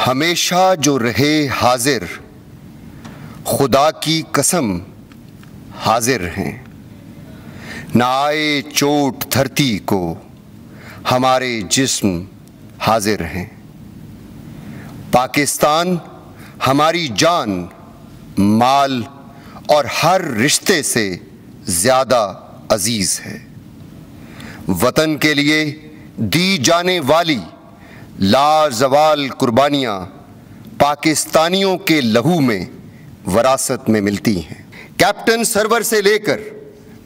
ہمیشہ جو رہے حاضر، خدا کی قسم حاضر ہیں، نہ آئے چوٹ دھرتی کو ہمارے جسم حاضر ہیں۔ پاکستان ہماری جان، مال اور ہر رشتے سے زیادہ عزیز ہے۔ وطن کے لیے دی جانے والی لازوال قربانیاں پاکستانیوں کے لہو میں وراثت میں ملتی ہیں۔ کیپٹن سرور سے لے کر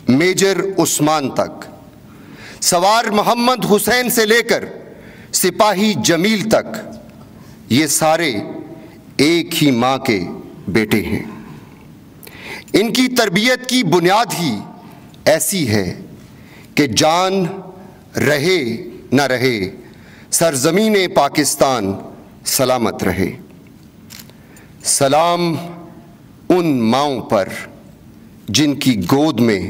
میجر عثمان تک، سوار محمد حسین سے لے کر سپاہی جمیل تک، یہ سارے ایک ہی ماں کے بیٹے ہیں۔ ان کی تربیت کی بنیاد ہی ایسی ہے کہ جان رہے نہ رہے، سرزمین پاکستان سلامت رہے۔ سلام ان ماؤں پر جن کی گود میں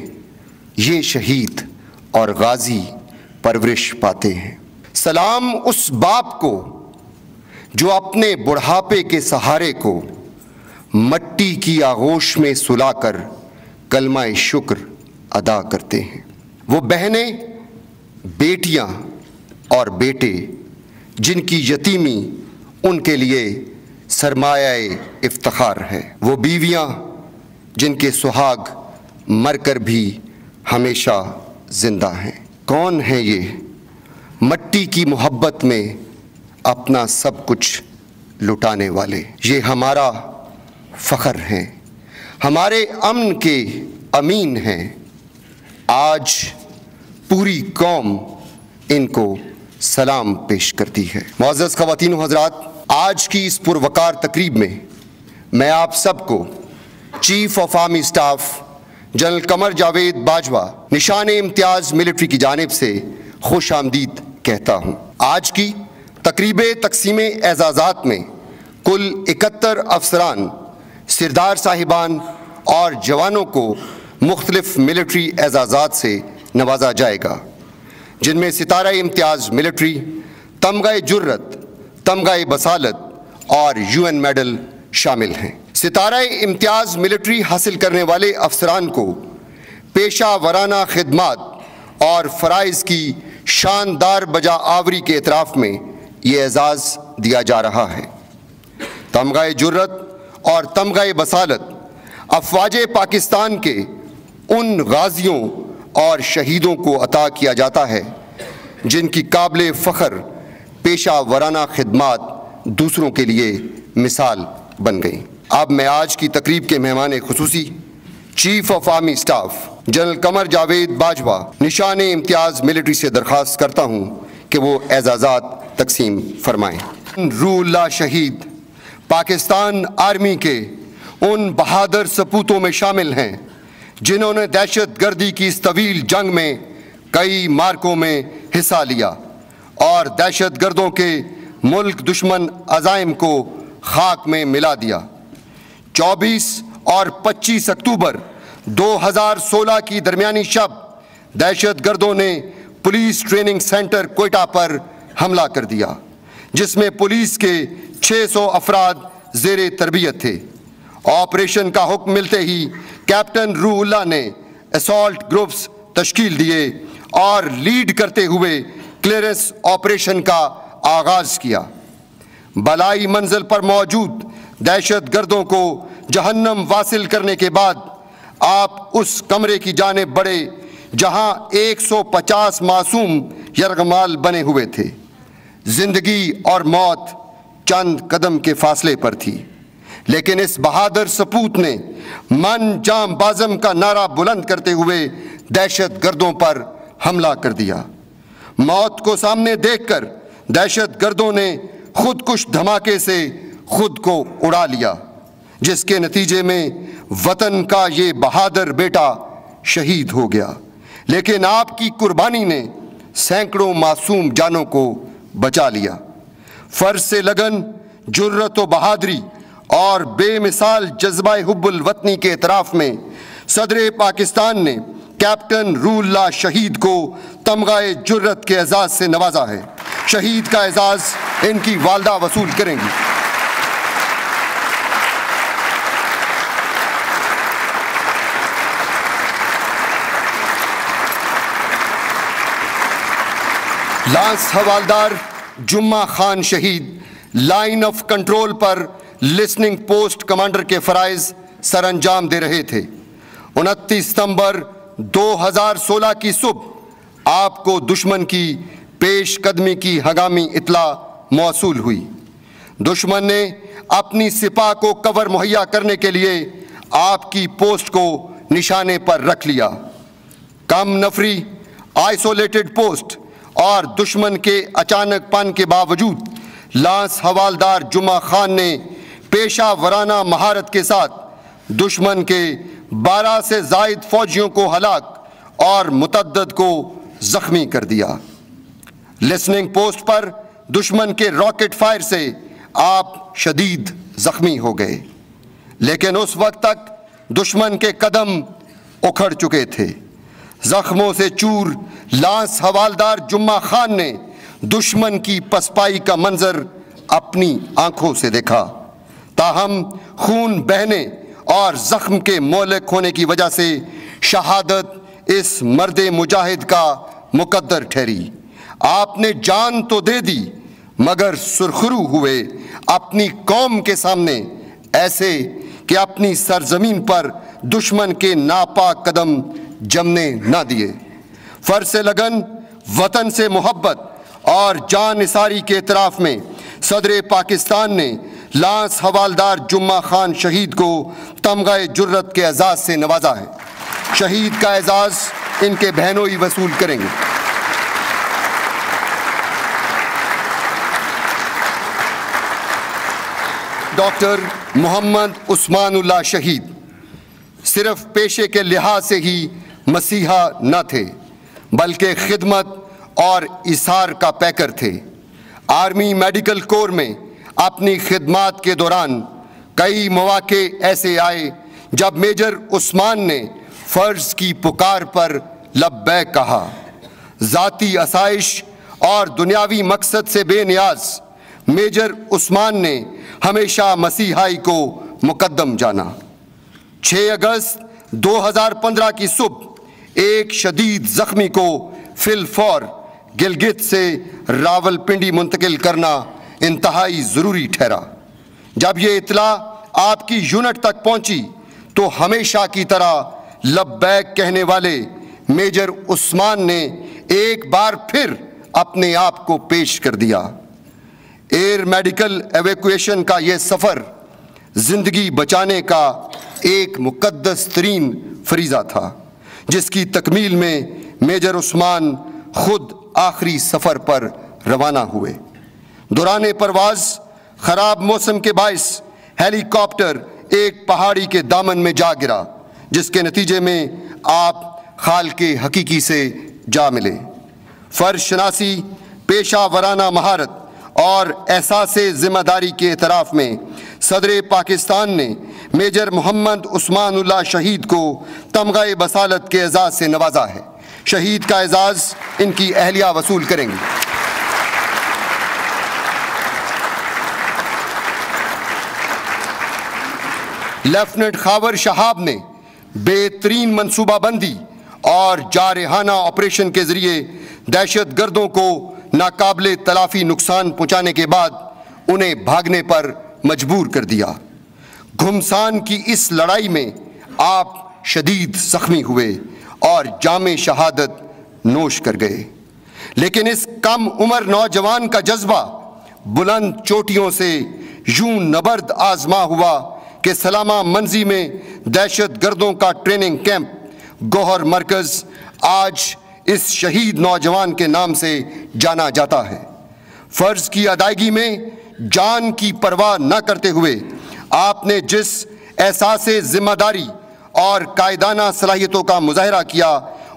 یہ شہید اور غازی پرورش پاتے ہیں۔ سلام اس باپ کو جو اپنے بڑھاپے کے سہارے کو مٹی کی آغوش میں سلا کر کلمہ شکر ادا کرتے ہیں۔ وہ بہنیں، بیٹیاں اور بیٹے جن کی یتیمی ان کے لیے سرمایہ افتخار ہے۔ وہ بیویاں جن کے سہاگ مر کر بھی ہمیشہ زندہ ہیں۔ کون ہیں یہ مٹی کی محبت میں اپنا سب کچھ لٹانے والے؟ یہ ہمارا فخر ہیں، ہمارے امن کے امین ہیں۔ آج پوری قوم ان کو سلام پیش کرتی ہے۔ معزز خواتین و حضرات، آج کی اس پروقار تقریب میں میں آپ سب کو chief of army staff general Qamar Javed Bajwa نشان امتیاز ملٹری کی جانب سے خوش آمدید کہتا ہوں۔ آج کی تقریب تقسیم اعزازات میں کل 71 افسران، سردار صاحبان اور جوانوں کو مختلف ملٹری اعزازات سے نوازا جائے گا، جن میں ستارہ امتیاز ملٹری، تمغہ جرت، تمغہ بصالت اور UN میڈل شامل ہیں۔ ستارہ امتیاز ملٹری حاصل کرنے والے افسران کو پیشہ ورانہ خدمات اور فرائض کی شاندار بجا آوری کے اعتراف میں یہ اعزاز دیا جا رہا ہے۔ تمغہ جرت اور تمغہ بصالت افواج پاکستان کے ان غازیوں اور شہیدوں کو عطا کیا جاتا ہے جن کی قابل فخر پیشہ ورانہ خدمات دوسروں کے لیے مثال بن گئیں۔ اب میں آج کی تقریب کے مہمان خصوصی chief of army staff general Qamar Javed Bajwa نشان امتیاز ملٹری سے درخواست کرتا ہوں کہ وہ اعزازات تقسیم فرمائیں۔ روح اللہ شہید پاکستان آرمی کے ان بہادر سپوتوں میں شامل ہیں جنہوں نے دہشت گردی کی اس طویل جنگ میں کئی مارکوں میں حصہ لیا اور دہشت گردوں کے ملک دشمن عزائم کو خاک میں ملا دیا۔ 24 اور 25 اکتوبر 2016 کی درمیانی شب دہشت گردوں نے پولیس ٹریننگ سینٹر کوئٹہ پر حملہ کر دیا، جس میں پولیس کے 600 افراد زیر تربیت تھے۔ آپریشن کا حکم ملتے ہی کیپٹن روح اللہ نے اسالٹ گروپس تشکیل دیے اور لیڈ کرتے ہوئے کلیئرنس آپریشن کا آغاز کیا۔ بالائی منزل پر موجود دہشت گردوں کو جہنم واصل کرنے کے بعد آپ اس کمرے کی جانب بڑھے جہاں 150 معصوم یرغمال بنے ہوئے تھے۔ زندگی اور موت چند قدم کے فاصلے پر تھی، لیکن اس بہادر سپوت نے من جام بازم کا نعرہ بلند کرتے ہوئے دہشت گردوں پر حملہ کر دیا۔ موت کو سامنے دیکھ کر دہشت گردوں نے خودکش دھماکے سے خود کو اڑا لیا، جس کے نتیجے میں وطن کا یہ بہادر بیٹا شہید ہو گیا، لیکن آپ کی قربانی نے سینکڑوں معصوم جانوں کو بچا لیا۔ فرض سے لگن، جرت و بہادری اور بے مثال جذبہ حب الوطنی کے اعتراف میں صدر پاکستان نے کیپٹن روح اللہ شہید کو تمغہ جرت کے اعزاز سے نوازا ہے۔ شہید کا اعزاز ان کی والدہ وصول کریں گی۔ لانس حوالدار جمعہ خان شہید line of control per listening post commander کے فرائض سر انجام دے رہے تھے۔ 29 ستمبر 2016 کی صبح آپ کو دشمن کی پیش قدمی کی ہنگامی اطلاع موصول ہوئی۔ دشمن نے اپنی سپاہ کو کور مہیا کرنے کے لیے آپ کی پوسٹ کو نشانے پر رکھ لیا۔ کم نفری، آئسولیٹڈ پوسٹ اور دشمن کے اچانک پن کے باوجود لانس حوالدار جمعہ خان نے پیشہ ورانہ مہارت کے ساتھ دشمن کے 12 سے زائد فوجیوں کو ہلاک اور متعدد کو زخمی کر دیا۔ لسننگ پوسٹ پر دشمن کے راکٹ فائر سے آپ شدید زخمی ہو گئے، لیکن اس وقت تک دشمن کے قدم اکھڑ چکے تھے۔ زخموں سے چور لانس حوالدار جمعہ خان نے دشمن کی پسپائی کا منظر اپنی آنکھوں سے دیکھا، تاہم خون بہنے اور زخم کے مہلک ہونے کی وجہ سے شہادت اس مرد مجاہد کا مقدر ٹھہری۔ آپ نے جان تو دے دی مگر سرخرو ہوئے اپنی قوم کے سامنے، ایسے کہ اپنی سرزمین پر دشمن کے ناپاک قدم جمنے نہ دیے۔ فرض سے لگن، وطن سے محبت اور جان نثاری کے اعتراف میں صدر پاکستان نے لانس حوالدار جمعہ خان شہید کو تمغہ جرت کے اعزاز سے نوازا ہے۔ شہید کا اعزاز ان کے بہنوئی وصول کریں گے۔ ڈاکٹر محمد عثمان اللہ شہید صرف پیشے کے لحاظ سے ہی مسیحا نہ تھے، بلکہ خدمت اور اثار کا پیکر تھے۔ آرمی میڈیکل کور میں اپنی خدمات کے دوران کئی مواقع ایسے آئے جب میجر عثمان نے فرض کی پکار پر لبیک کہا۔ ذاتی آسائش اور دنیاوی مقصد سے بے نیاز میجر عثمان نے ہمیشہ مسیحائی کو مقدم جانا۔ 6 اگست 2015 کی صبح ایک شدید زخمی کو فی الفور گلگت سے راول پنڈی منتقل کرنا انتہائی ضروری ٹھہرا۔ جب یہ اطلاع آپ کی یونٹ تک پہنچی تو ہمیشہ کی طرح لبیک کہنے والے میجر عثمان نے ایک بار پھر اپنے آپ کو پیش کر دیا۔ ایئر میڈیکل ایویکویشن کا یہ سفر زندگی بچانے کا ایک مقدس ترین فریضہ تھا، جس کی تکمیل میں میجر عثمان خود آخری سفر پر روانہ ہوئے۔ دوران پرواز خراب موسم کے باعث ہیلی کاپٹر ایک پہاڑی کے دامن میں جا گرا، جس کے نتیجے میں آپ خالق حقیقی سے جا ملے۔ فرض شناسی، پیشہ ورانہ مہارت اور احساس ذمہ داری کے اعتراف میں صدر پاکستان نے میجر محمد عثمان اللہ شہید کو تمغہ بصالت کے اعزاز سے نوازا ہے۔ شہید کا اعزاز ان کی اہلیہ وصول کریں گے۔ لیفٹیننٹ خاور شہاب نے بہترین منصوبہ بندی اور جارحانہ آپریشن کے ذریعے دہشت گردوں کو ناقابل تلافی نقصان پہنچانے کے بعد انہیں بھاگنے پر مجبور کر دیا۔ گھمسان کی اس لڑائی میں آپ شدید زخمی ہوئے اور جام شہادت نوش کر گئے، لیکن اس کم عمر نوجوان کا جذبہ بلند چوٹیوں سے یوں نبرد آزما ہوا کہ سلامہ منزی میں دہشت گردوں کا ٹریننگ کیمپ گوہر مرکز آج اس شہید نوجوان کے نام سے جانا جاتا ہے۔ فرض کی ادائیگی میں جان کی پرواہ نہ کرتے ہوئے آپ نے جس احساس ذمہ داری اور قائدانہ صلاحیتوں کا مظاہرہ کیا،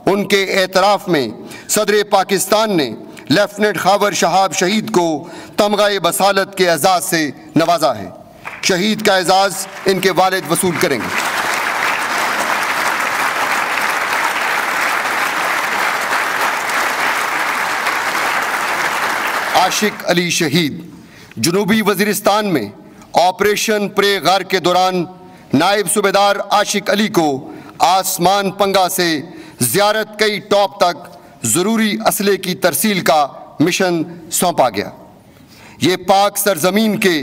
ان کے اعتراف میں صدر پاکستان نے لیفٹیننٹ خاور شہاب شہید کو تمغہ بصالت کے اعزاز سے نوازا ہے۔ شہید کا اعزاز ان کے والد وصول کریں گے۔ عاشق علی شہید جنوبی وزیرستان میں آپریشن پرے غار کے دوران نائب صوبیدار عاشق علی کو آسمان پنگا سے زیارت کئی ٹاپ تک ضروری اسلحے کی ترسیل کا مشن سونپا گیا۔ یہ پاک سرزمین کے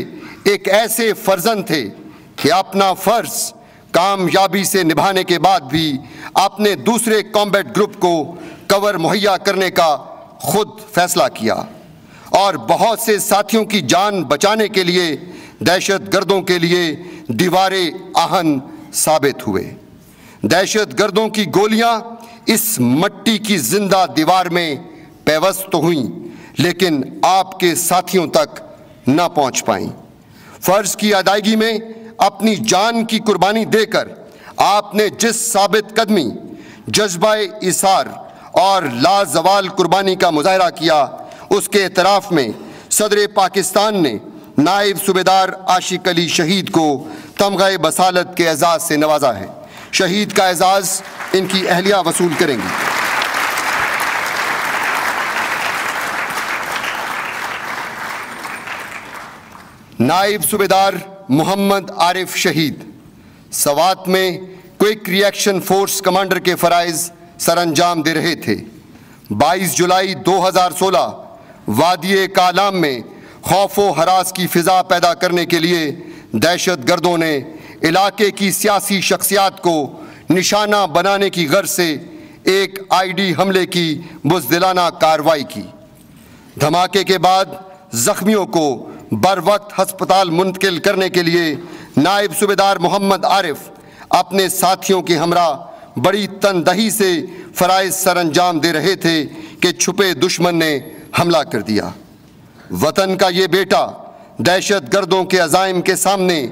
ایک ایسے فرزند تھے کہ اپنا فرض کامیابی سے نبھانے کے بعد بھی اپنے دوسرے کامبیٹ گروپ کو کور مہیا کرنے کا خود فیصلہ کیا اور بہت سے ساتھیوں کی جان بچانے کے لیے دہشت گردوں کے لیے دیوار آہن ثابت ہوئے۔ دہشت گردوں کی گولیاں اس مٹی کی زندہ دیوار میں پیوست تو ہوئیں لیکن آپ کے ساتھیوں تک نہ پہنچ پائیں۔ فرض کی ادائیگی میں اپنی جان کی قربانی دے کر آپ نے جس ثابت قدمی، جذبہ ایثار اور لازوال قربانی کا مظاہرہ کیا، اس کے اعتراف میں صدر پاکستان نے نائب صوبیدار عاشق علی شہید کو تمغہ بصالت کے اعزاز سے نوازا ہے۔ شہید کا اعزاز ان کی اہلیہ وصول کریں گی۔ نائب صوبیدار محمد عارف شہید سوات میں کوئک ری ایکشن فورس کمانڈر کے فرائض سر انجام دے رہے تھے۔ 22 جولائی 2016 وادی کالام میں خوف و ہراس کی فضا پیدا کرنے کے لیے دہشت گردوں نے علاقے کی سیاسی شخصیات کو نشانہ بنانے کی غرض سے ایک آئی ڈی حملے کی بزدلانہ کارروائی کی۔ دھماکے کے بعد زخمیوں کو بر وقت ہسپتال منتقل کرنے کے لیے نائب صوبیدار محمد عارف اپنے ساتھیوں کے ہمراہ بڑی تندہی سے فرائض سر انجام دے رہے تھے کہ چھپے دشمن نے حملہ کر دیا۔ وطن کا یہ بیٹا دہشت گردوں کے عزائم کے سامنے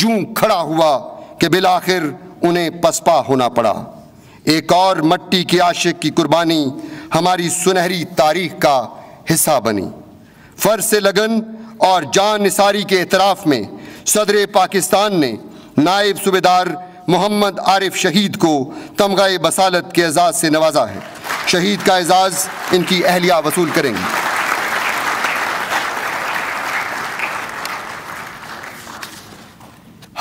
یوں کھڑا ہوا کہ بالآخر انہیں پسپا ہونا پڑا۔ ایک اور مٹی کے عاشق کی قربانی ہماری سنہری تاریخ کا حصہ بنی۔ فرض سے لگن اور جان نثاری کے اعتراف میں صدر پاکستان نے نائب صوبیدار محمد عارف شہید کو تمغہ بصالت کے اعزاز سے نوازا ہے۔ شہید کا اعزاز ان کی اہلیہ وصول کریں گی۔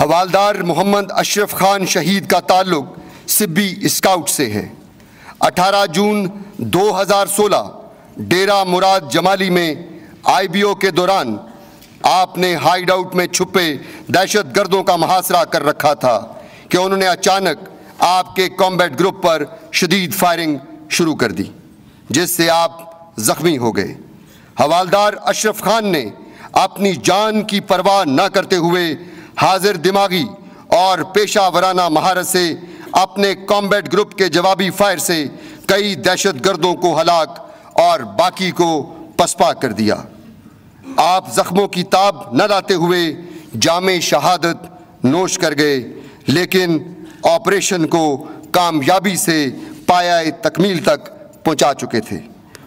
حوالدار محمد اشرف خان شہید کا تعلق سبی اسکاؤٹ سے ہے۔ 18 جون 2016 ڈیرہ مراد جمالی میں آئی بی او کے دوران آپ نے ہائیڈ آؤٹ میں چھپے دہشت گردوں کا محاصرہ کر رکھا تھا کہ انہوں نے اچانک آپ کے کامبیٹ گروپ پر شدید فائرنگ شروع کر دی جس سے آپ زخمی ہو گئے۔ حوالدار اشرف خان نے اپنی جان کی پرواہ نہ کرتے ہوئے حاضر دماغی اور پیشہ ورانہ مہارت سے اپنے کامبیٹ گروپ کے جوابی فائر سے کئی دہشت گردوں کو ہلاک اور باقی کو پسپا کر دیا۔ آپ زخموں کی تاب نہ لاتے ہوئے جام شہادت نوش کر گئے لیکن آپریشن کو کامیابی سے پایہ تکمیل تک پہنچا چکے تھے۔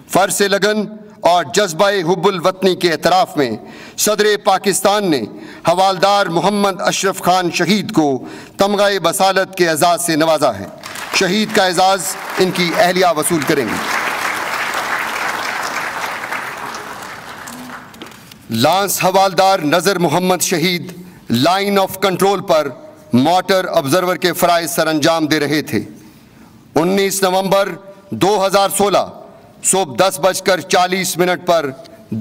فرض سے لگن اور جذبہ حب الوطنی کے اعتراف میں صدر پاکستان نے حوالدار محمد اشرف خان شہید کو تمغہ بصالت کے اعزاز سے نوازا ہے۔ شہید کا اعزاز ان کی اہلیہ وصول کریں گی۔ لانس حوالدار نذر محمد شہید line of control per mortar observer کے فرائض سر انجام دے رہے تھے۔ 19 نومبر 2016 صبح 10:40 پر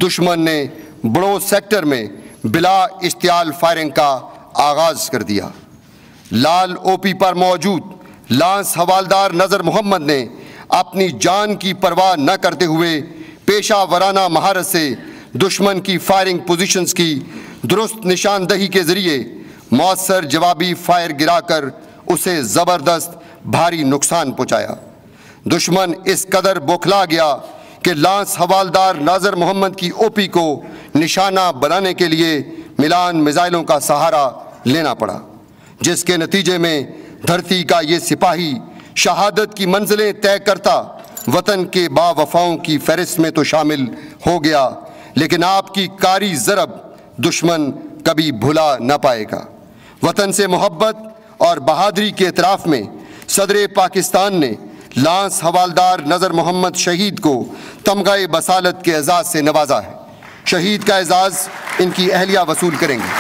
دشمن نے بڑو سیکٹر میں بلا اشتعال فائرنگ کا آغاز کر دیا۔ لال او پی پر موجود لانس حوالدار نذر محمد نے اپنی جان کی پرواہ نہ کرتے ہوئے پیشہ ورانہ مہارت سے دشمن کی فائرنگ پوزیشنز کی درست نشاندہی کے ذریعے مؤثر جوابی فائر گرا کر اسے زبردست بھاری نقصان پہنچایا۔ دشمن اس قدر بوکھلا گیا کہ لانس حوالدار ناظر محمد کی او پی کو نشانہ بنانے کے لیے میلان میزائلوں کا سہارا لینا پڑا، جس کے نتیجے میں دھرتی کا یہ سپاہی شہادت کی منزلیں طے کرتا وطن کے با وفاؤں کی فہرست میں تو شامل ہو گیا، لیکن آپ کی کاری ضرب دشمن کبھی بھلا نہ پائے گا۔ وطن سے محبت اور بہادری کے اعتراف میں صدر پاکستان نے لانس حوالدار نذر محمد شہید کو تمغہ بصالت کے اعزاز سے نوازا ہے۔ شہید کا اعزاز ان کی اہلیہ وصول کریں گے۔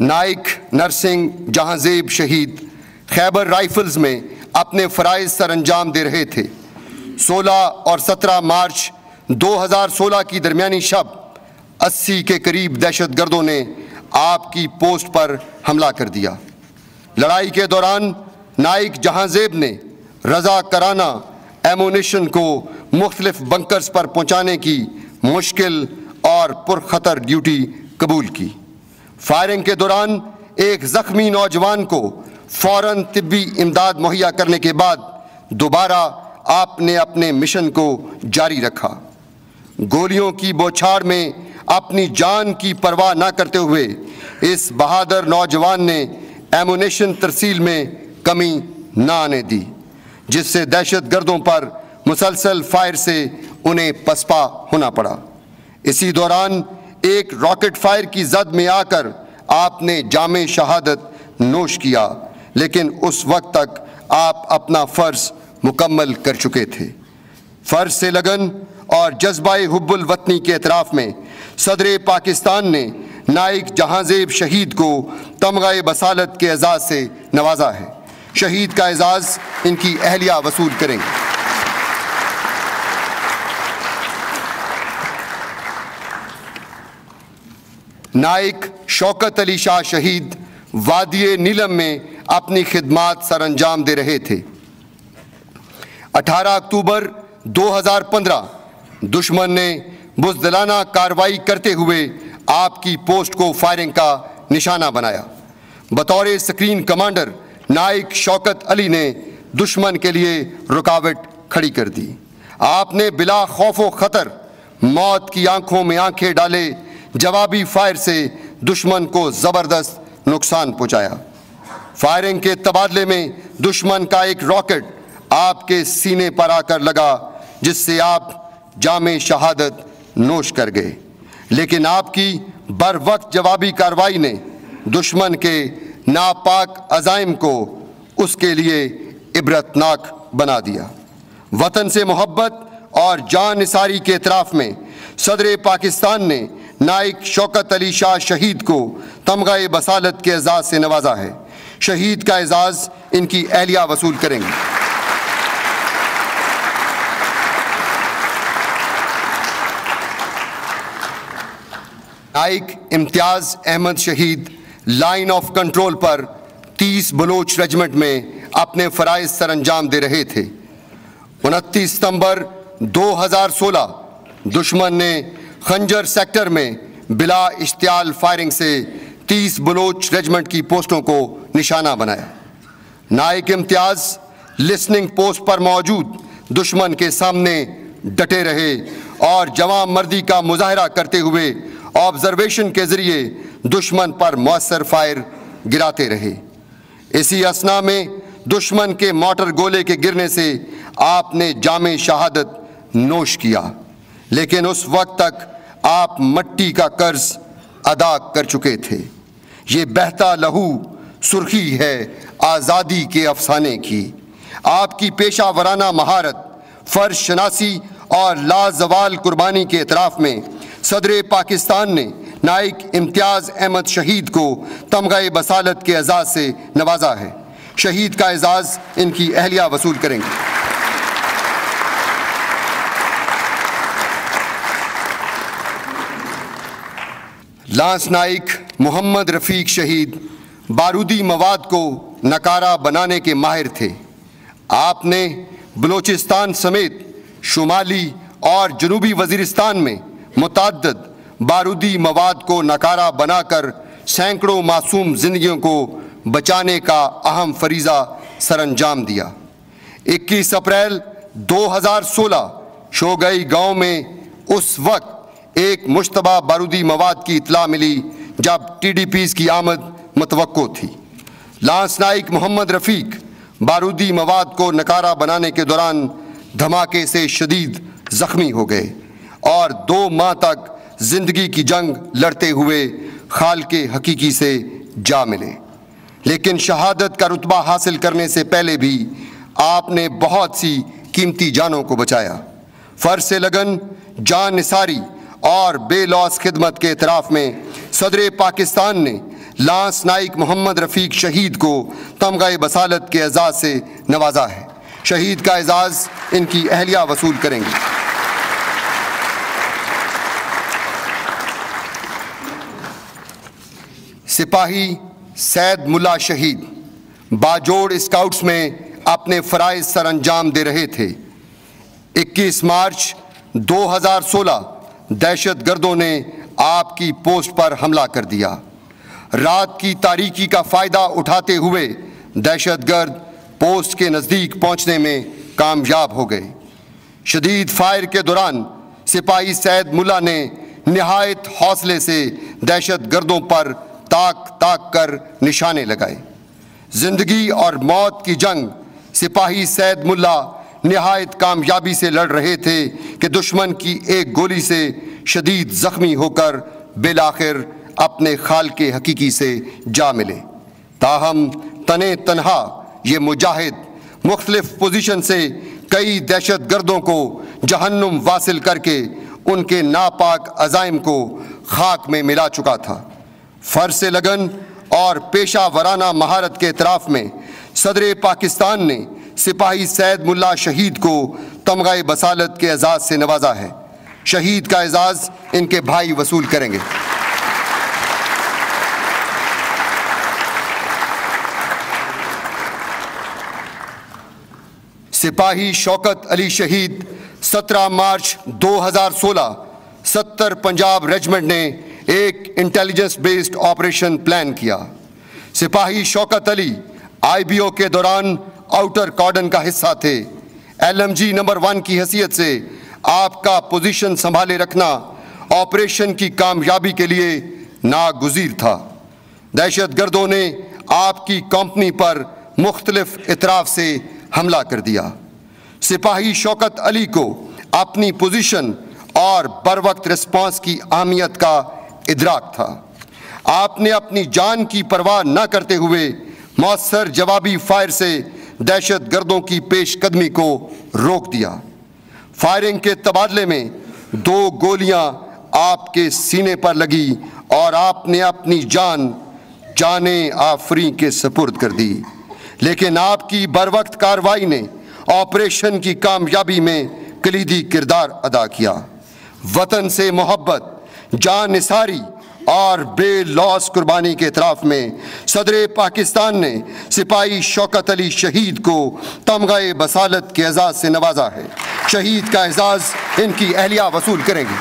نائک نرسنگ جہانزیب شہید خیبر رائفلز میں اپنے فرائض سر انجام دے رہے تھے۔ 16 اور 17 مارچ 2016 کی درمیانی شب 80 کے قریب دہشت گردوں نے آپ کی پوسٹ پر حملہ کر دیا۔ لڑائی کے دوران نائک جہانزیب نے رضاکارانہ ایمونیشن کو مختلف بنکرز پر پہنچانے کی مشکل اور پرخطر ڈیوٹی قبول کی۔ فائرنگ کے دوران ایک زخمی نوجوان کو فوراً طبی امداد مہیا کرنے کے بعد دوبارہ آپ نے اپنے مشن کو جاری رکھا۔ گولیوں کی بوچھاڑ میں اپنی جان کی پرواہ نہ کرتے ہوئے اس بہادر نوجوان نے ایمونیشن ترسیل میں کمی نہ آنے دی، جس سے دہشت گردوں پر مسلسل فائر سے انہیں پسپا ہونا پڑا۔ اسی دوران ایک راکٹ فائر کی زد میں آ کر آپ نے جام شہادت نوش کیا، لیکن اس وقت تک آپ اپنا فرض مکمل کر چکے تھے۔ فرض سے لگن اور جذبہ حب الوطنی کے اعتراف میں صدر پاکستان نے نائک جہانزیب شہید کو تمغہ بصالت کے اعزاز سے نوازا ہے۔ شہید کا اعزاز ان کی اہلیہ وصول کریں گے۔ نائک شوکت علی شاہ شہید وادی نیلم میں اپنی خدمات سر انجام دے رہے تھے۔ 18 اکتوبر 2015 دشمن نے بزدلانہ کارروائی کرتے ہوئے آپ کی پوسٹ کو فائرنگ کا نشانہ بنایا۔ بطور سکرین کمانڈر نائک شوکت علی نے دشمن کے لیے رکاوٹ کھڑی کر دی۔ آپ نے بلا خوف و خطر موت کی آنکھوں میں آنکھیں ڈالے جوابی فائر سے دشمن کو زبردست نقصان پہنچایا۔ فائرنگ کے تبادلے میں دشمن کا ایک راکٹ آپ کے سینے پر آ کر لگا، جس سے آپ جام شہادت نوش کر گئے، لیکن آپ کی بر وقت جوابی کارروائی نے دشمن کے ناپاک عزائم کو اس کے لیے عبرتناک بنا دیا۔ وطن سے محبت اور جان نثاری کے اعتراف میں صدر پاکستان نے نائک شوکت علی شاہ شہید کو تمغہ بصالت کے اعزاز سے نوازا ہے۔ شہید کا اعزاز ان کی اہلیہ وصول کریں گے۔ نائک امتیاز احمد شہید line of control per 30 Baloch regiment میں اپنے فرائض سر انجام دے رہے تھے۔ 29 ستمبر 2016 دشمن نے خنجر سیکٹر میں بلا اشتعال فائرنگ سے 30 بلوچ ریجمنٹ کی پوسٹوں کو نشانہ بنایا۔ نائک امتیاز لسننگ پوسٹ پر موجود دشمن کے سامنے ڈٹے رہے اور جواں مردی کا مظاہرہ کرتے ہوئے آبزرویشن کے ذریعے دشمن پر مؤثر فائر گراتے رہے۔ اسی اثنا میں دشمن کے مارٹر گولے کے گرنے سے آپ نے جام شہادت نوش کیا، لیکن اس وقت تک آپ مٹی کا قرض ادا کر چکے تھے۔ یہ بہتا لہو سرخی ہے آزادی کے افسانے کی۔ آپ کی پیشہ ورانہ مہارت، فرض شناسی اور لازوال قربانی کے اعتراف میں صدر پاکستان نے نائک امتیاز احمد شہید کو تمغہ بصالت کے اعزاز سے نوازا ہے۔ شہید کا اعزاز ان کی اہلیہ وصول کریں گے۔ لانس نائک محمد رفیق شہید بارودی مواد کو نکارہ بنانے کے ماہر تھے۔ آپ نے بلوچستان سمیت شمالی اور جنوبی وزیرستان میں متعدد بارودی مواد کو نکارہ بنا کر سینکڑوں معصوم زندگیوں کو بچانے کا اہم فریضہ سر انجام دیا۔ 21 اپریل 2016 شوگئی گاؤں میں اس وقت ایک مشتبہ بارودی مواد کی اطلاع ملی جب ٹی ڈی پیز کی آمد متوقع تھی۔ لانس نائک محمد رفیق بارودی مواد کو نکارہ بنانے کے دوران دھماکے سے شدید زخمی ہو گئے اور 2 ماہ تک زندگی کی جنگ لڑتے ہوئے خالق حقیقی سے جا ملے، لیکن شہادت کا رتبہ حاصل کرنے سے پہلے بھی آپ نے بہت سی قیمتی جانوں کو بچایا۔ فرض سے لگن، جان نثاری اور بے لوث خدمت کے اعتراف میں صدر پاکستان نے لانس نائک محمد رفیق شہید کو تمغہ بصالت کے اعزاز سے نوازا ہے۔ شہید کا اعزاز ان کی اہلیہ وصول کریں گی۔ سپاہی سید ملا شہید باجوڑ اسکاؤٹس میں اپنے فرائض سر انجام دے رہے تھے۔ 21 مارچ 2016 دہشت گردوں نے آپ کی پوسٹ پر حملہ کر دیا۔ رات کی تاریکی کا فائدہ اٹھاتے ہوئے دہشت گرد پوسٹ کے نزدیک پہنچنے میں کامیاب ہو گئے۔ شدید فائر کے دوران سپاہی سید ملا نے نہایت حوصلے سے دہشت گردوں پر تاک تاک کر نشانے لگائے۔ زندگی اور موت کی جنگ سپاہی سید ملا نہایت کامیابی سے لڑ رہے تھے کہ دشمن کی ایک گولی سے شدید زخمی ہو کر بالآخر اپنے خالق حقیقی سے جا ملے۔ تاہم تنے تنہا یہ مجاہد مختلف پوزیشن سے کئی دہشت گردوں کو جہنم واصل کر کے ان کے ناپاک عزائم کو خاک میں ملا چکا تھا۔ فرض لگن اور پیشہ ورانہ مہارت کے اعتراف میں صدر پاکستان نے سپاہی سید ملا شہید کو تمغہ بصالت کے اعزاز سے نوازا ہے۔ شہید کا اعزاز ان کے بھائی وصول کریں گے۔ سپاہی شوکت علی شہید 17 مارچ 2016 70 پنجاب ریجمنٹ نے ایک انٹیلیجنس بیسڈ آپریشن پلان کیا۔ سپاہی شوکت علی IBO کے دوران آؤٹر کارڈن کا حصہ تھے۔ LMG نمبر 1 کی حیثیت سے آپ کا پوزیشن سنبھالے رکھنا آپریشن کی کامیابی کے لیے ناگزیر تھا۔ دہشت گردوں نے آپ کی کمپنی پر مختلف اطراف سے حملہ کر دیا۔ سپاہی شوکت علی کو اپنی پوزیشن اور بروقت رسپانس کی اہمیت کا ادراک تھا۔ آپ نے اپنی جان کی پرواہ نہ کرتے ہوئے مؤثر جوابی فائر سے دہشت گردوں کی پیش قدمی کو روک دیا۔ فائرنگ کے تبادلے میں 2 گولیاں آپ کے سینے پر لگی اور آپ نے اپنی جان آفریں کے سپرد کر دی، لیکن آپ کی بروقت کارروائی نے آپریشن کی کامیابی میں کلیدی کردار ادا کیا۔ وطن سے محبت، جان نثاری اور بے لوث قربانی کے اعتراف میں صدر پاکستان نے سپاہی شوکت علی شہید کو تمغہ بصالت کے اعزاز سے نوازا ہے۔ شہید کا اعزاز ان کی اہلیہ وصول کریں گی۔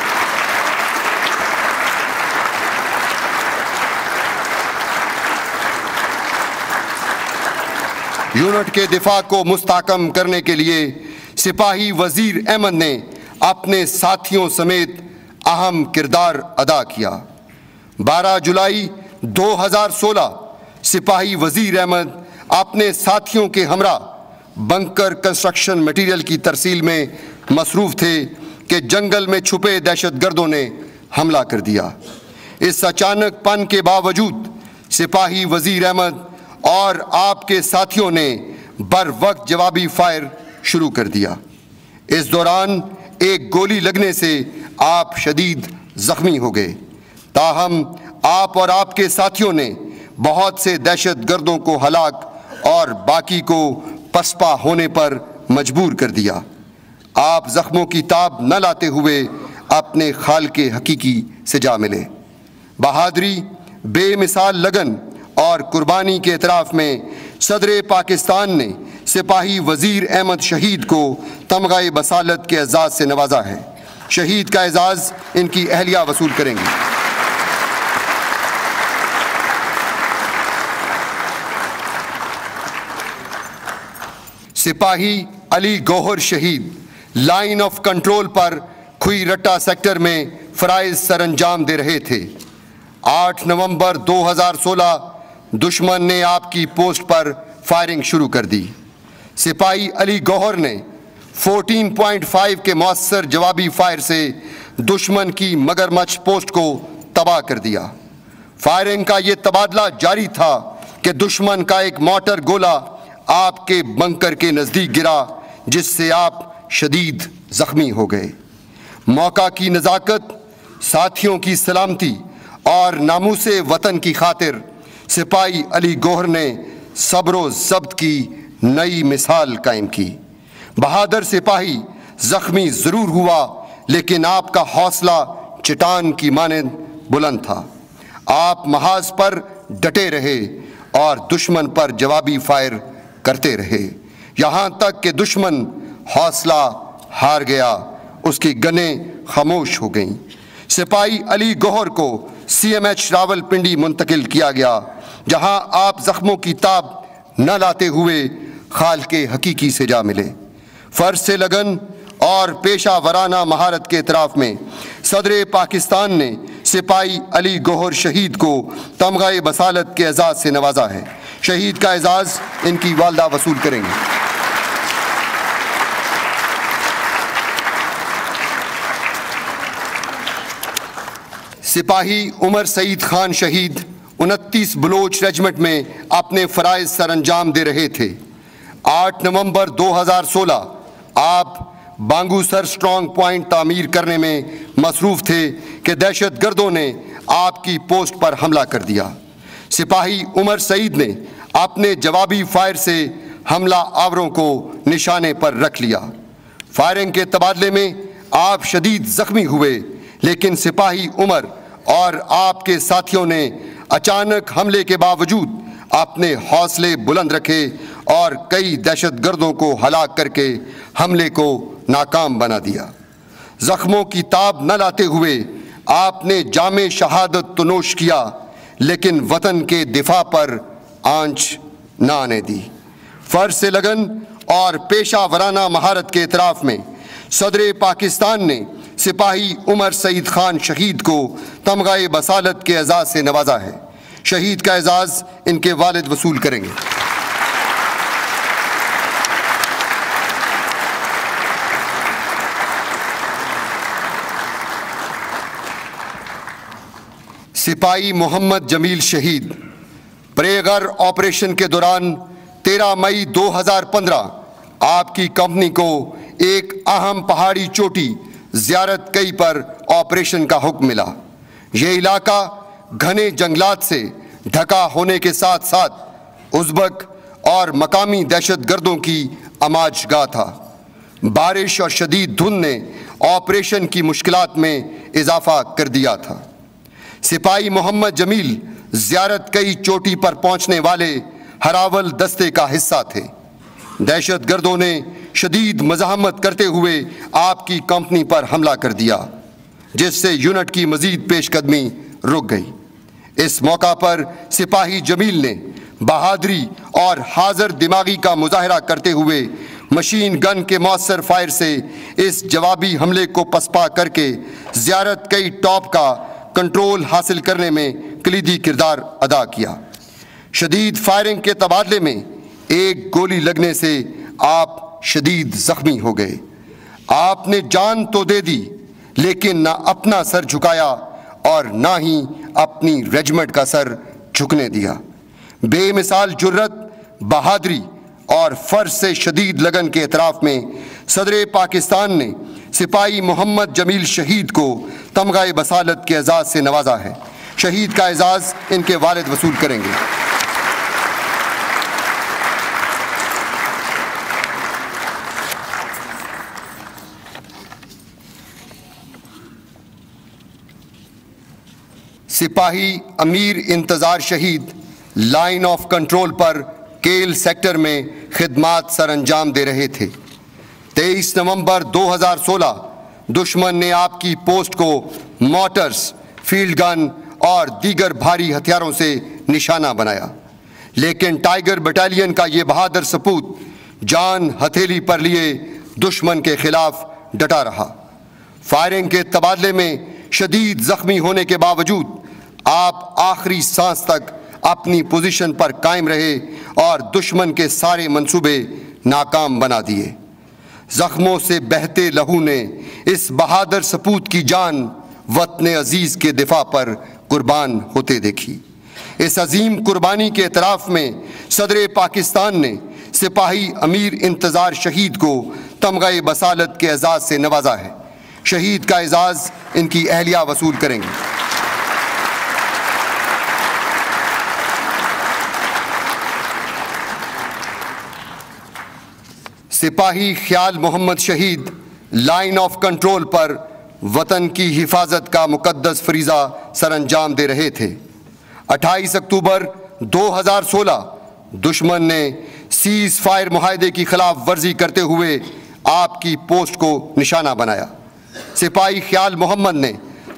یونٹ کے دفاع کو مستحکم کرنے کے لیے سپاہی وزیر احمد نے اپنے ساتھیوں سمیت اہم کردار ادا کیا۔ 12 جولائی 2016 سپاہی وزیر احمد اپنے ساتھیوں کے ہمراہ بنکر کنسٹرکشن مٹیریل کی ترسیل میں مصروف تھے کہ جنگل میں چھپے دہشت گردوں نے حملہ کر دیا۔ اس اچانک پن کے باوجود سپاہی وزیر احمد اور آپ کے ساتھیوں نے بر وقت جوابی فائر شروع کر دیا۔ اس دوران ایک گولی لگنے سے آپ شدید زخمی ہو گئے، تاہم آپ اور آپ کے ساتھیوں نے بہت سے دہشت گردوں کو ہلاک اور باقی کو پسپا ہونے پر مجبور کر دیا۔ آپ زخموں کی تاب نہ لاتے ہوئے اپنے خالق حقیقی سے جا ملے۔ بہادری، بے مثال لگن اور قربانی کے اعتراف میں صدر پاکستان نے سپاہی وزیر احمد شہید کو تمغہ بصالت کے اعزاز سے نوازا ہے۔ شہید کا اعزاز ان کی اہلیہ وصول کریں گی۔ سپاہی علی گوہر شہید لائن آف کنٹرول پر کھوئی رٹا سیکٹر میں فرائض سر انجام دے رہے تھے۔ 8 نومبر 2016 دشمن نے آپ کی پوسٹ پر فائرنگ شروع کر دی۔ سپاہی علی گوہر نے 14.5 کے مؤثر جوابی فائر سے دشمن کی مگرمچھ پوسٹ کو تباہ کر دیا۔ فائرنگ کا یہ تبادلہ جاری تھا کہ دشمن کا ایک مارٹر گولہ آپ کے بنکر کے نزدیک گرا، جس سے آپ شدید زخمی ہو گئے۔ موقع کی نزاکت، ساتھیوں کی سلامتی اور ناموس وطن کی خاطر سپاہی علی گوہر نے صبر و ضبط کی نئی مثال قائم کی۔ بہادر سپاہی زخمی ضرور ہوا لیکن آپ کا حوصلہ چٹان کی مانند بلند تھا۔ آپ محاذ پر ڈٹے رہے اور دشمن پر جوابی فائر کرتے رہے، یہاں تک کہ دشمن حوصلہ ہار گیا، اس کی گنیں خاموش ہو گئیں۔ سپاہی علی گوہر کو CMH راولپنڈی منتقل کیا گیا، جہاں آپ زخموں کی تاب نہ لاتے ہوئے خالق حقیقی سے جا ملے۔ فرض سے لگن اور پیشہ ورانہ مہارت کے اعتراف میں صدر پاکستان نے سپاہی علی گوہر شہید کو تمغہ بصالت کے اعزاز سے نوازا ہے۔ شہید کا اعزاز ان کی والدہ وصول کریں گے۔ سپاہی عمر سعید خان شہید 29 بلوچ ریجمنٹ میں اپنے فرائض سر انجام دے رہے تھے۔ 8 نومبر 2016 آپ بانگو سر سٹرانگ پوائنٹ تعمیر کرنے میں مصروف تھے کہ دہشت گردوں نے آپ کی پوسٹ پر حملہ کر دیا۔ سپاہی عمر سعید نے اپنے جوابی فائر سے حملہ آوروں کو نشانے پر رکھ لیا۔ فائرنگ کے تبادلے میں آپ شدید زخمی ہوئے، لیکن سپاہی عمر اور آپ کے ساتھیوں نے اچانک حملے کے باوجود اپنے حوصلے بلند رکھے اور کئی دہشت گردوں کو ہلاک کر کے حملے کو ناکام بنا دیا۔ زخموں کی تاب نہ لاتے ہوئے آپ نے جام شہادت تو نوش کیا، لیکن وطن کے دفاع پر آنچ نہ آنے دی۔ فرض سے لگن اور پیشہ ورانہ مہارت کے اعتراف میں صدر پاکستان نے سپاہی عمر سعید خان شہید کو تمغہ بصالت کے اعزاز سے نوازا ہے۔ شہید کا اعزاز ان کے والد وصول کریں گے۔ سپاہی محمد جمیل شہید پریغر آپریشن کے دوران 13 مئی 2015 آپ کی کمپنی کو ایک اہم پہاڑی چوٹی زیارت کئی پر آپریشن کا حکم ملا۔ یہ علاقہ گھنے جنگلات سے ڈھکا ہونے کے ساتھ ساتھ ازبک اور مقامی دہشت گردوں کی آماج گاہ تھا۔ بارش اور شدید دھند نے آپریشن کی مشکلات میں اضافہ کر دیا تھا۔ سپاہی محمد جمیل زیارت کئی چوٹی پر پہنچنے والے ہراول دستے کا حصہ تھے۔ دہشت گردوں نے شدید مزاحمت کرتے ہوئے آپ کی کمپنی پر حملہ کر دیا، جس سے یونٹ کی مزید پیش قدمی رک گئی۔ اس موقع پر سپاہی جمیل نے بہادری اور حاضر دماغی کا مظاہرہ کرتے ہوئے مشین گن کے مؤثر فائر سے اس جوابی حملے کو پسپا کر کے زیارت کئی ٹاپ کا کنٹرول حاصل کرنے میں کلیدی کردار ادا کیا۔ شدید فائرنگ کے تبادلے میں ایک گولی لگنے سے آپ شدید زخمی ہو گئے۔ آپ نے جان تو دے دی، لیکن نہ اپنا سر جھکایا اور نہ ہی اپنی ریجمنٹ کا سر جھکنے دیا۔ بے مثال جرت، بہادری اور فرض سے شدید لگن کے اعتراف میں صدر پاکستان نے سپاہی محمد جمیل شہید کو تمغہ بصالت کے اعزاز سے نوازا ہے۔ شہید کا اعزاز ان کے والد وصول کریں گے۔ سپاہی امیر انتظار شہید لائن آف کنٹرول پر کیل سیکٹر میں خدمات سر انجام دے رہے تھے۔ 23 نومبر 2016 دشمن نے آپ کی پوسٹ کو مارٹرز، فیلڈ گن اور دیگر بھاری ہتھیاروں سے نشانہ بنایا، لیکن ٹائیگر بٹالین کا یہ بہادر سپوت جان ہتھیلی پر لیے دشمن کے خلاف ڈٹا رہا۔ فائرنگ کے تبادلے میں شدید زخمی ہونے کے باوجود آپ آخری سانس تک اپنی پوزیشن پر قائم رہے اور دشمن کے سارے منصوبے ناکام بنا دیے۔ زخموں سے بہتے لہو نے اس بہادر سپوت کی جان وطن عزیز کے دفاع پر قربان ہوتے دیکھی۔ اس عظیم قربانی کے اعتراف میں صدر پاکستان نے سپاہی امیر انتظار شہید کو تمغہ بصالت کے اعزاز سے نوازا ہے۔ شہید کا اعزاز ان کی اہلیہ وصول کریں گے۔ سپاہی خیال محمد شہید لائن آف کنٹرول پر وطن کی حفاظت کا مقدس فریضہ سر انجام دے رہے تھے۔ 28 اکتوبر 2016 دشمن نے سیز فائر معاہدے کی خلاف ورزی کرتے ہوئے آپ کی پوسٹ کو نشانہ بنایا۔ سپاہی خیال محمد نے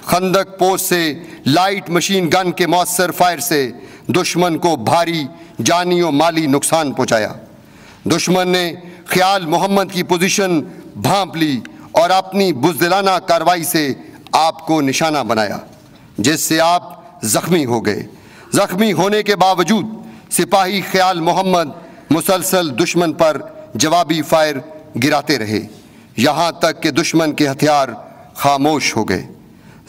خندق پوسٹ سے لائٹ مشین گن کے مؤثر فائر سے دشمن کو بھاری جانی و مالی نقصان پہنچایا۔ دشمن نے خیال محمد کی پوزیشن بھانپ لی اور اپنی بزدلانہ کارروائی سے آپ کو نشانہ بنایا، جس سے آپ زخمی ہو گئے۔ زخمی ہونے کے باوجود سپاہی خیال محمد مسلسل دشمن پر جوابی فائر گراتے رہے، یہاں تک کہ دشمن کے ہتھیار خاموش ہو گئے۔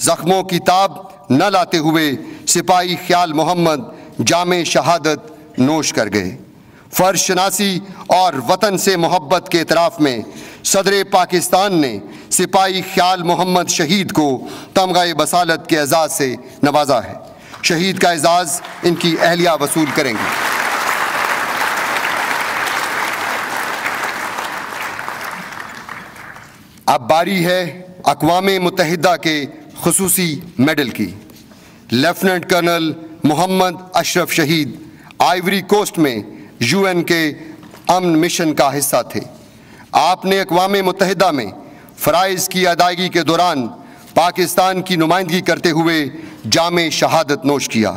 زخموں کی تاب نہ لاتے ہوئے سپاہی خیال محمد جام شہادت نوش کر گئے۔ فرض شناسی اور وطن سے محبت کے اعتراف میں صدر پاکستان نے سپاہی خیال محمد شہید کو تمغہ بصالت کے اعزاز سے نوازا ہے۔ شہید کا اعزاز ان کی اہلیہ وصول کریں گے۔ اب باری ہے اقوام متحدہ کے خصوصی میڈل کی۔ لیفٹیننٹ کرنل محمد اشرف شہید آئیوری کوسٹ میں UN کے امن مشن کا حصہ تھے۔ آپ نے اقوام متحدہ میں فرائض کی ادائیگی کے دوران پاکستان کی نمائندگی کرتے ہوئے جام شہادت نوش کیا۔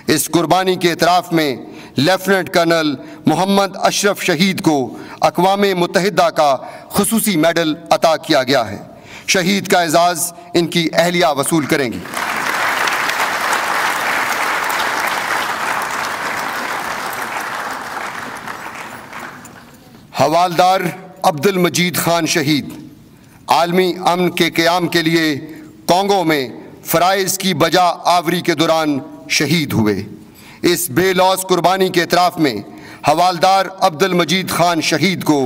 اس قربانی کے اعتراف میں لیفٹیننٹ کرنل محمد اشرف شہید کو اقوام متحدہ کا خصوصی میڈل عطا کیا گیا ہے۔ شہید کا اعزاز ان کی اہلیہ وصول کریں گی۔ حوالدار عبد المجید خان شہید عالمی امن کے قیام کے لیے کانگو میں فرائض کی بجا آوری کے دوران شہید ہوئے۔ اس بے لوث قربانی کے اعتراف میں حوالدار عبد المجید خان شہید کو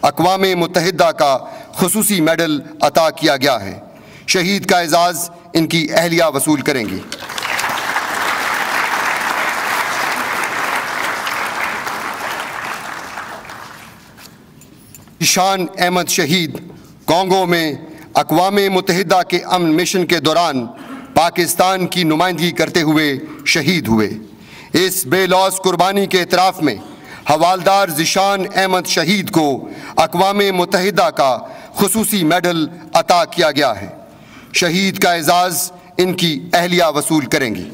اقوام متحدہ کا خصوصی میڈل عطا کیا گیا ہے۔ شہید کا اعزاز ان کی اہلیہ وصول کریں گی۔ ذیشان احمد شہید کانگو میں اقوام متحدہ کے امن مشن کے دوران پاکستان کی نمائندگی کرتے ہوئے شہید ہوئے۔ اس بے لوث قربانی کے اعتراف میں حوالدار ذیشان احمد شہید کو اقوام متحدہ کا خصوصی میڈل عطا کیا گیا ہے۔ شہید کا اعزاز ان کی اہلیہ وصول کریں گی۔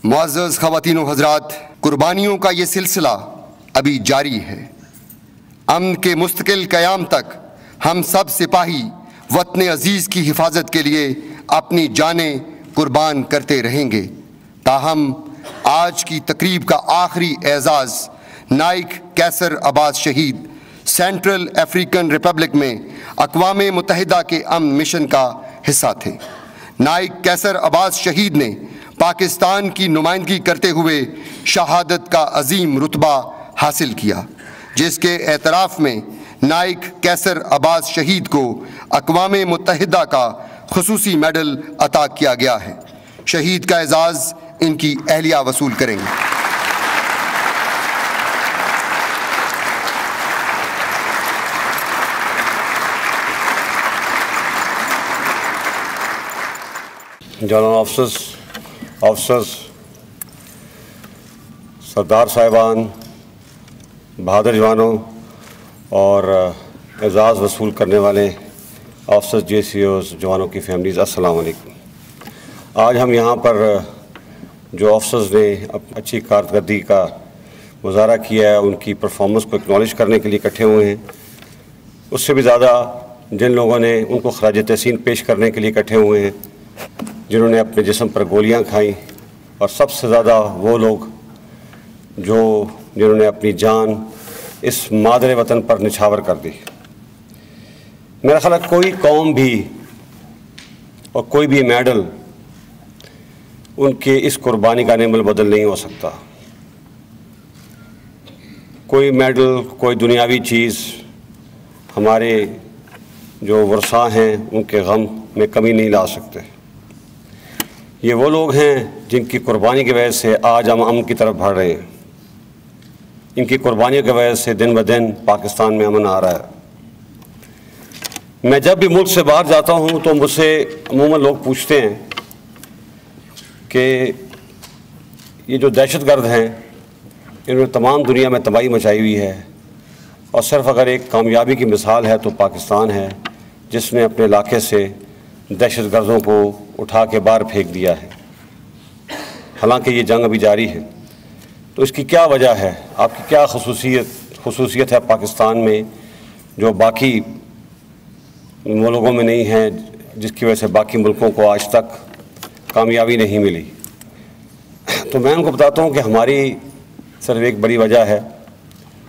معزز خواتین و حضرات، قربانیوں کا یہ سلسلہ ابھی جاری ہے۔ امن کے مستقل قیام تک ہم سب سپاہی وطن عزیز کی حفاظت کے لیے اپنی جانیں قربان کرتے رہیں گے۔ تاہم آج کی تقریب کا آخری اعزاز نائک کیسر عباس شہید سینٹرل افریقن ریپبلک میں اقوام متحدہ کے امن مشن کا حصہ تھے۔ نائک کیسر عباس شہید نے پاکستان کی نمائندگی کرتے ہوئے شہادت کا عظیم رتبہ حاصل کیا، جس کے اعتراف میں نائک کیسر عباس شہید کو اقوام متحدہ کا خصوصی میڈل عطا کیا گیا ہے۔ شہید کا اعزاز ان کی اہلیہ وصول کریں گے۔ جنرل آفیسرز، سردار صاحبان، بہادر جوانوں اور اعزاز وصول کرنے والے آفیسرز، JCOs، جوانوں کی فیملیز، السلام علیکم۔ آج ہم یہاں پر جو آفیسرز نے اچھی کارکردگی کا مظاہرہ کیا ہے، ان کی پرفارمنس کو اکنالج کرنے کے لیے اکٹھے ہوئے ہیں۔ اس سے بھی زیادہ جن لوگوں نے ان کو خراج تحسین پیش کرنے کے لیے اکٹھے ہوئے ہیں، جنہوں نے اپنے جسم پر گولیاں کھائیں، اور سب سے زیادہ وہ لوگ جنہوں نے اپنی جان اس مادر وطن پر نچھاور کر دی۔ میرا خیال ہے کوئی قوم بھی اور کوئی بھی میڈل ان کے اس قربانی کا نعم البدل نہیں ہو سکتا۔ کوئی میڈل، کوئی دنیاوی چیز ہمارے جو ورثاء ہیں ان کے غم میں کمی نہیں لا سکتے۔ یہ وہ لوگ ہیں جن کی قربانی کی وجہ سے آج ہم امن کی طرف بڑھ رہے ہیں. ان کی قربانیوں کی وجہ سے دن بدن پاکستان میں امن آ رہا ہے. میں جب بھی ملک سے باہر جاتا ہوں تو مجھ سے عموماً لوگ پوچھتے ہیں کہ یہ جو دہشت گرد ہیں انہوں نے تمام دنیا میں تباہی مچائی ہوئی ہے، اور صرف اگر ایک کامیابی کی مثال ہے تو پاکستان ہے جس نے اپنے علاقے سے دہشت گردوں کو اٹھا کے باہر پھینک دیا ہے. حالانکہ یہ جنگ ابھی جاری ہے. تو اس کی کیا وجہ ہے؟ آپ کی کیا خصوصیت ہے پاکستان میں جو باقی ملکوں میں نہیں ہے، جس کی وجہ سے باقی ملکوں کو آج تک کامیابی نہیں ملی؟ تو میں ان کو بتاتا ہوں کہ ہماری صرف ایک بڑی وجہ ہے،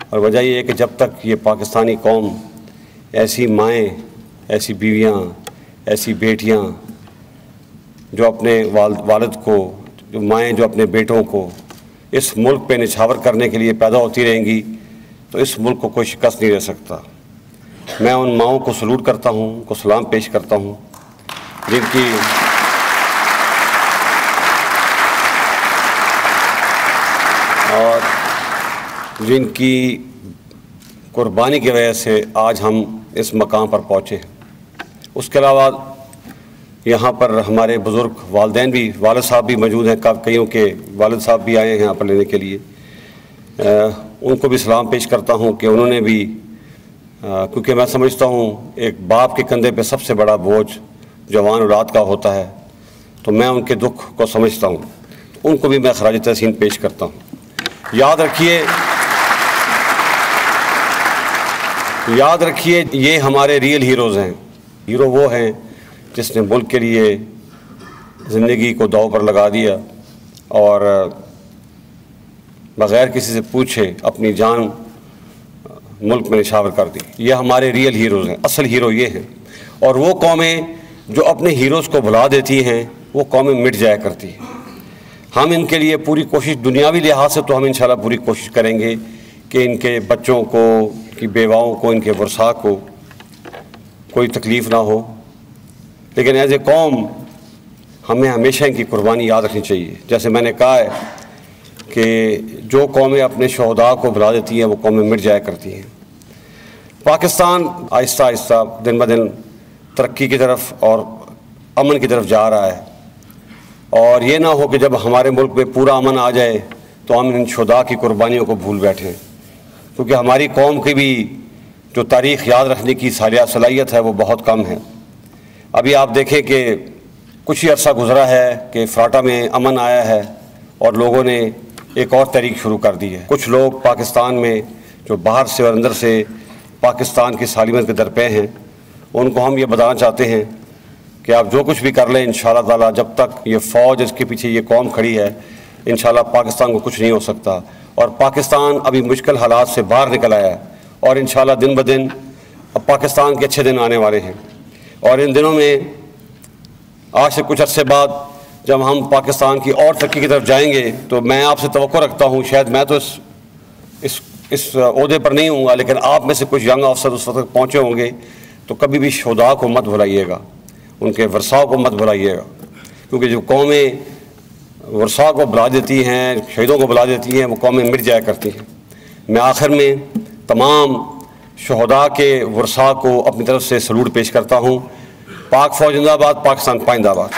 اور وجہ یہ ہے کہ جب تک یہ پاکستانی قوم ایسی مائیں، ایسی بیویاں، ایسی بیٹیاں جو اپنے والد کو، جو مائیں جو اپنے بیٹوں کو اس ملک پہ نچھاور کرنے کے لیے پیدا ہوتی رہیں گی تو اس ملک کو کوئی شکست نہیں دے سکتا. میں ان ماؤں کو سلوٹ کرتا ہوں، ان کو سلام پیش کرتا ہوں جن کی قربانی کی وجہ سے آج ہم اس مقام پر پہنچے ہیں. اس کے علاوہ یہاں پر ہمارے بزرگ والدین بھی، والد صاحب بھی موجود ہیں، کئیوں کے والد صاحب بھی آئے ہیں یہاں پر لینے کے لیے. ان کو بھی سلام پیش کرتا ہوں کہ انہوں نے بھی، کیونکہ میں سمجھتا ہوں ایک باپ کے کندھے پہ سب سے بڑا بوجھ جوان اولاد کا ہوتا ہے، تو میں ان کے دکھ کو سمجھتا ہوں. ان کو بھی میں خراج تحسین پیش کرتا ہوں. یاد رکھیے یہ ہمارے ریئل ہیروز ہیں. ہیرو وہ ہیں جس نے ملک کے لیے زندگی کو داؤ پر لگا دیا اور بغیر کسی سے پوچھے اپنی جان ملک میں نچھاور کر دی. یہ ہمارے ریئل ہیروز ہیں. اصل ہیرو یہ ہیں. اور وہ قومیں جو اپنے ہیروز کو بھلا دیتی ہیں وہ قومیں مٹ جایا کرتی ہیں. ہم ان کے لیے پوری کوشش، دنیاوی لحاظ سے تو ہم انشاءاللہ پوری کوشش کریں گے کہ ان کے بچوں کو، ان کی بیواؤں کو، ان کے ورثاء کو کوئی تکلیف نہ ہو، لیکن ایز اے قوم ہمیں ہمیشہ ان کی قربانی یاد رکھنی چاہیے. جیسے میں نے کہا ہے کہ جو قومیں اپنے شہداء کو بھلا دیتی ہیں وہ قومیں مٹ جایا کرتی ہیں. پاکستان آہستہ آہستہ دن بدن ترقی کی طرف اور امن کی طرف جا رہا ہے، اور یہ نہ ہو کہ جب ہمارے ملک میں پورا امن آ جائے تو ہم ان شہداء کی قربانیوں کو بھول بیٹھیں، کیونکہ ہماری قوم کی بھی جو تاریخ یاد رکھنے کی صلاحیت ہے وہ بہت کم ہے. ابھی آپ دیکھیں کہ کچھ ہی عرصہ گزرا ہے کہ فراٹا میں امن آیا ہے اور لوگوں نے ایک اور تحریک شروع کر دی ہے. کچھ لوگ پاکستان میں جو باہر سے اور اندر سے پاکستان کی سالمیت کے درپے ہیں، ان کو ہم یہ بتانا چاہتے ہیں کہ آپ جو کچھ بھی کر لیں انشاءاللہ تعالیٰ، جب تک یہ فوج، اس کے پیچھے یہ قوم کھڑی ہے، انشاءاللہ پاکستان کو کچھ نہیں ہو سکتا. اور پاکستان ابھی مشکل حالات سے باہر نکل آیا ہے، اور انشاءاللہ دن بدن اب پاکستان کے اچھے دن آنے والے ہیں. اور ان دنوں میں آج سے کچھ عرصے بعد جب ہم پاکستان کی اور ترقی کی طرف جائیں گے تو میں آپ سے توقع رکھتا ہوں، شاید میں تو اس عہدے پر نہیں ہوں گا، لیکن آپ میں سے کچھ ینگ آفسر اس وقت پہنچے ہوں گے، تو کبھی بھی شہداء کو مت بھلائیے گا، ان کے ورثاء کو مت بھلائیے گا. کیونکہ جو قومیں ورثاء کو بلا دیتی ہیں، شہیدوں کو بلا دیتی ہیں، وہ قومیں مٹ جایا کرتی ہیں. میں آخر میں تمام شہداء کے ورثاء کو اپنی طرف سے سلوٹ پیش کرتا ہوں. پاک فوج زندہ باد، پاکستان پائندہ باد.